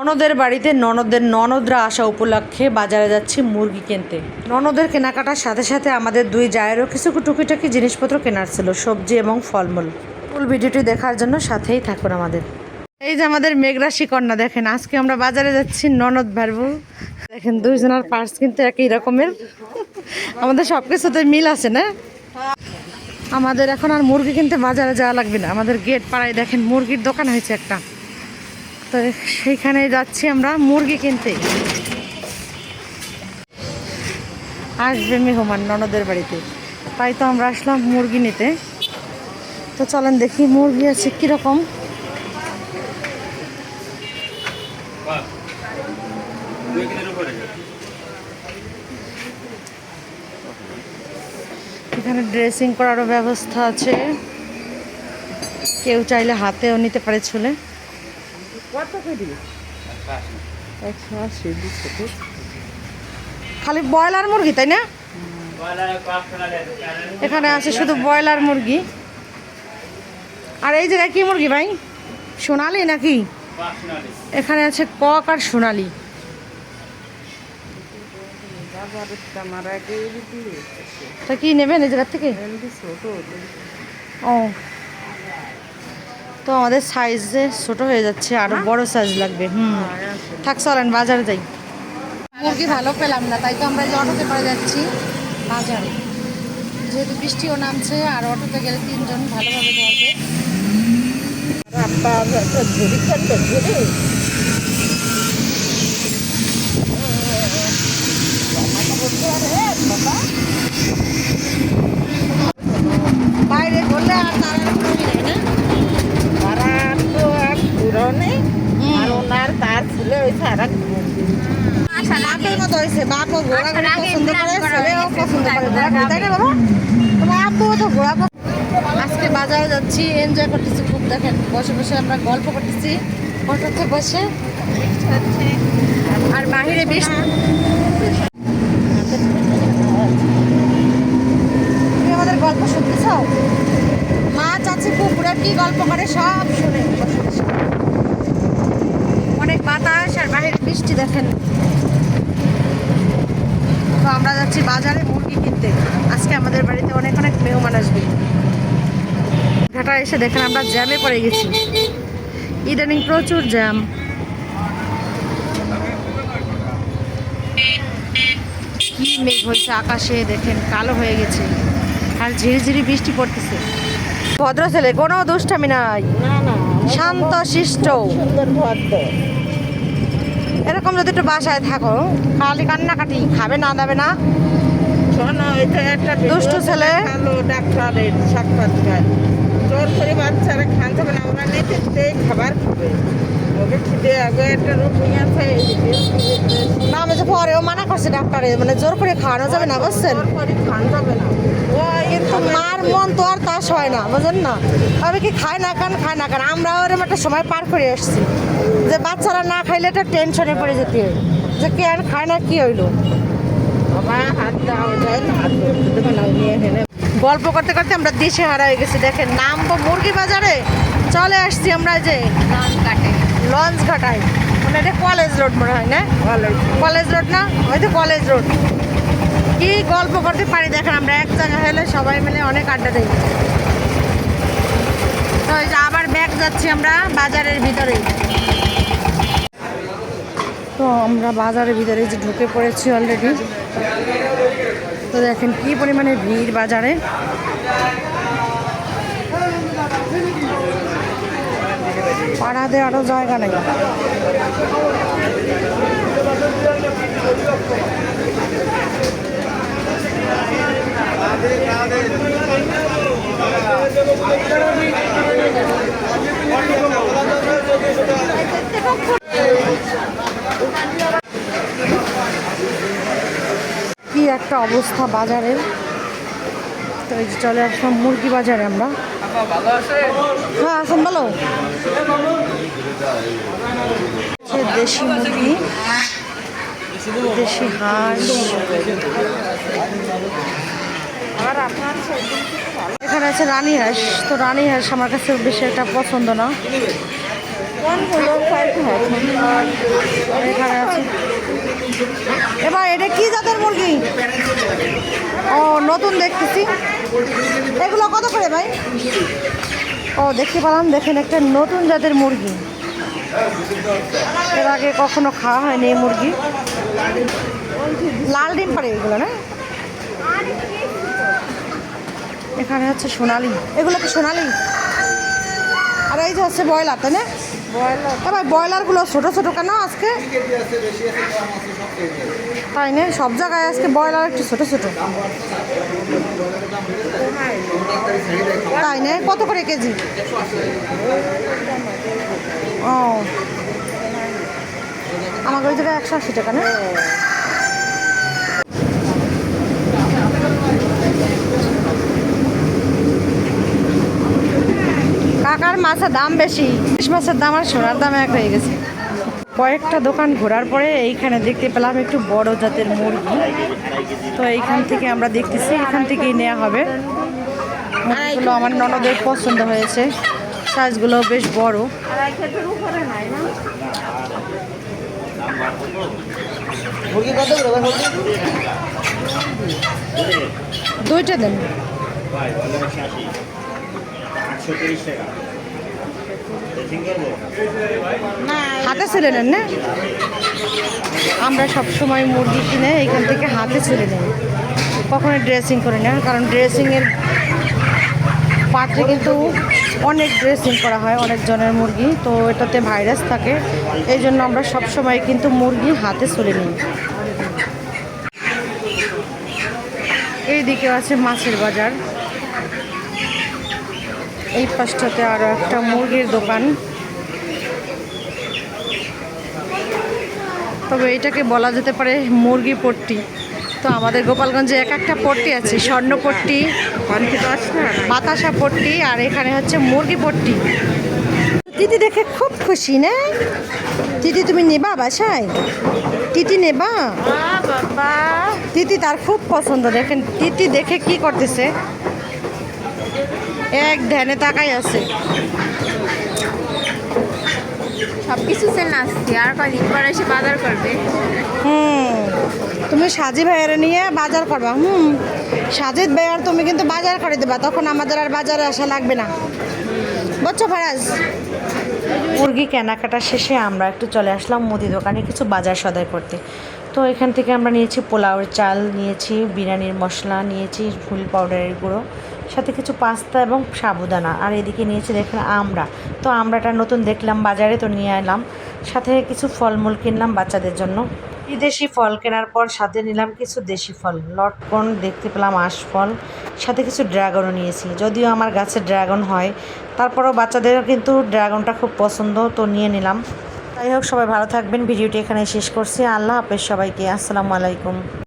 ননদের বাড়িতে ননদরা আসা উপলক্ষে বাজারে যাচ্ছি মুরগি কিনতে। ননদের কেনাকাটার সাথে সাথে আমাদের দুই জায়েরও কিছু টুকিটাকি জিনিসপত্র কেনার ছিল, সবজি এবং ফলমূল। ফুল ভিডিওটি দেখার জন্য সাথেই থাকুন আমাদের। এই যে আমাদের মেঘরাশি কন্যা, দেখেন আজকে আমরা বাজারে যাচ্ছি ননদ ভারবো। দেখেন দুইজনের পার্স কিন্তু একই রকমের, আমাদের সব কিছুতে মিল আছে না। আমাদের এখন আর মুরগি কিনতে বাজারে যাওয়া লাগবে না, আমাদের গেট পাড়ায় দেখেন মুরগির দোকান হয়েছে একটা, তো সেইখানে যাচ্ছি আমরা মুরগি কিনতে। আসবে মেহমান ননদের বাড়িতে, তাই তো আমরা আসলাম মুরগি নিতে। তো চলেন দেখি মুরগি আছে কীরকম। এখানে ড্রেসিং করারও ব্যবস্থা আছে, কেউ চাইলে হাতেও নিতে পারে ছুলে। খালি ব্রয়লার মুরগি তাই না? এখানে আছে শুধু ব্রয়লার মুরগি। আর এই জায়গায় কি মুরগি ভাই, সোনালি নাকি? এখানে আছে কক আর সোনালি। তা কি নেবেন এই জায়গার থেকে? ও, তো আমাদের সাইজে ছোট হয়ে যাচ্ছে, আরো বড় সাইজ লাগবে। থাক চলেন বাজারে যাই। মুরগি ভালো পেলাম না, তাই তো আমরা যে অটোতে করে যাচ্ছি বাজারে, যেহেতু বৃষ্টিও নামছে আর অটোতে গেলে তিনজন ভালোভাবে ধরবে। বাইরে করলে আর তারা মতো হয়েছে, বাপও ঘোরা পছন্দ করে, ছেলেও পছন্দ করে, তাই না বাবা? তোমার আব্বুও তো ঘোরা। আজকে বাজারে যাচ্ছি, এনজয় করতেছি খুব। দেখেন বসে বসে আমরা গল্প করতেছি অটোতে বসে, আর বাহিরে বৃষ্টি। তুমি আমাদের গল্প শুনতেছ? মা চাচি পুকুরে কি গল্প করে সব শুনে। অনেক বাতাস আর বাহিরে বৃষ্টি দেখেন। তো আমরা যাচ্ছি বাজারে মুরগি কিনতে, আজকে আমাদের বাড়িতে অনেক অনেক মেহমান আসবে। ঘাটা এসে দেখেন আমরা জ্যামে পড়ে গেছি, ইদানিং প্রচুর জ্যাম। কি মেঘ হয়েছে আকাশে, দেখেন কালো হয়ে গেছে, আর ঝিরিঝিরি বৃষ্টি পড়তেছে। ভদ্র ছেলে, কোনো দুষ্টামি নাই, শান্ত শিষ্ট। এরকম যদি একটু বাসায় থাকো, খালি কান্নাকাটি, খাবে না দাবে না, দুষ্টু ছেলে। ডাক্তারের সাক্ষাৎকার জোর করে বাচ্চারা খান যাবে না, ওরা নিতে খাবার খাবে। ওকে খিদে আগে একটা রুটি আছে না, আমি যে পরেও মানা করছে ডাক্তারে, মানে জোর করে খাওয়ানো যাবে না, বুঝছেন? খান যাবে না, কিন্তু মার মন তো আর তাস হয় না, বুঝেন না? আমি কি খায় না খান, খায় না খান, আমরা ওরকম একটা সময় পার করে এসছি যে বাচ্চারা না খাইলে একটা টেনশনে পড়ে যেতে হয় যে কে আর খায় না, কি হইলো। হাত দেওয়া যায় না, হাত নিয়ে হেনে। গল্প করতে করতে আমরা দেশে হারা হয়ে গেছি। দেখেন নামবো মুরগি বাজারে, চলে আসছি আমরা যে লঞ্চ ঘাটায়, মানে এটা কলেজ রোড মনে হয় না? কলেজ রোড না, ওই তো কলেজ রোড। কি গল্প করতে পারি দেখেন, আমরা এক জায়গায় হলে সবাই মিলে অনেক আড্ডা দিই। তো এই যে আবার ব্যাগ যাচ্ছি আমরা বাজারের ভিতরে। তো আমরা বাজারের ভিতরে যে ঢুকে পড়েছি অলরেডি। তো দেখেন কি পরিমাণে ভিড় বাজারে। পাড়া দেওয়ারও জায়গা নেই। কি একটা অবস্থা বাজারের। তো এই যে চলে আসলাম মুরগি বাজারে আমরা। হ্যাঁ আসুন, বলো। দেশি মুরগি, দেশি হাঁস। এখানে আছে রানী হাঁস। তো রানী হাঁস আমার কাছে বেশি একটা পছন্দ না, কোনগুলো খাইতে হয়েছে? এখানে আছে। এবার এটা কি জাতের মুরগি? ও নতুন দেখতেছি। এগুলো কত করে ভাই? ও দেখতে পেলাম, দেখেন একটা নতুন জাতের মুরগি, এর আগে কখনো খাওয়া হয়নি এই মুরগি। লাল ডিম পারে এগুলো না? এখানে হচ্ছে সোনালি, এগুলো কি সোনালি? আর এই যে হচ্ছে ব্রয়লার, তাই না? ব্রয়লার এবার ব্রয়লারগুলো ছোটো ছোটো কেন আজকে? তাই না, সব জায়গায় আজকে ব্রয়লার একটু ছোটো ছোটো, তাই না? কত করে কেজি? ও আমাকে ওই জায়গায় 180 টাকা না? কাকার মাছের দাম বেশি, ইলিশ মাছের দাম আর সোনার দাম এক হয়ে গেছে। কয়েকটা দোকান ঘোরার পরে এইখানে দেখতে পেলাম একটু বড় জাতের মুরগি, তো এইখান থেকে আমরা দেখতেছি এখান থেকেই নেওয়া হবে। মুরগিগুলো আমার ননদের পছন্দ হয়েছে, সাইজগুলো বেশ বড়। আড়াই কেজির উপরে নাই না? মুরগি কত করে ভাই? দুইটা দেন। হাতে ছেলে নেন না? আমরা সব সময় মুরগি কিনে এইখান থেকে হাতে ছেলে নেই, কখনো ড্রেসিং করি না, কারণ ড্রেসিংয়ের পাত্রে কিন্তু অনেক ড্রেসিং করা হয় অনেক জনের মুরগি, তো এটাতে ভাইরাস থাকে, এই জন্য আমরা সব সময় কিন্তু মুরগি হাতে ছেলে নিই। এইদিকে আছে মাছের বাজার, এই পাশটাতে আরও একটা মুরগির দোকান, তবে এটাকে বলা যেতে পারে মুরগি পট্টি। তো আমাদের গোপালগঞ্জে এক একটা পট্টি আছে, স্বর্ণ পট্টি, বাতাসা পট্টি, আর এখানে হচ্ছে মুরগি পট্টি। দিদি দেখে খুব খুশি না? দিদি তুমি নেবা বাসায়? তিতি নেবা? বাবা তিতি তার খুব পছন্দ। দেখেন তিতি দেখে কি করতেছে, এক ধ্যানে তাকাই আছে। সব কিছু সেল আসছে, আর কদিন পর এসে বাজার করবে। তুমি সাজি ভাইয়ের নিয়ে বাজার করবা। সাজিদ ভাইয়ার তুমি কিন্তু বাজার করে দেবা, তখন আমাদের আর বাজারে আসা লাগবে না, বুঝছো ফারাজ? মুরগি কেনাকাটা শেষে আমরা একটু চলে আসলাম মুদি দোকানে কিছু বাজার সদাই করতে। তো এখান থেকে আমরা নিয়েছি পোলাওয়ের চাল, নিয়েছি বিরিয়ানির মশলা, নিয়েছি ফুল পাউডারের গুঁড়ো, সাথে কিছু পাস্তা এবং সাবুদানা, আর এদিকে নিয়েছি দেখেন আমরা। তো আমরাটা নতুন দেখলাম বাজারে, তো নিয়ে এলাম, সাথে কিছু ফলমূল কিনলাম বাচ্চাদের জন্য। বিদেশি ফল কেনার পর সাথে নিলাম কিছু দেশি ফল, লটকন দেখতে পেলাম, আশফল, সাথে কিছু ড্রাগনও নিয়েছি। যদিও আমার গাছে ড্রাগন হয়, তারপরেও বাচ্চাদেরও কিন্তু ড্রাগনটা খুব পছন্দ, তো নিয়ে নিলাম। যাই হোক, সবাই ভালো থাকবেন। ভিডিওটি এখানে শেষ করছি। আল্লাহ হাফেজ সবাইকে। আসসালামু আলাইকুম।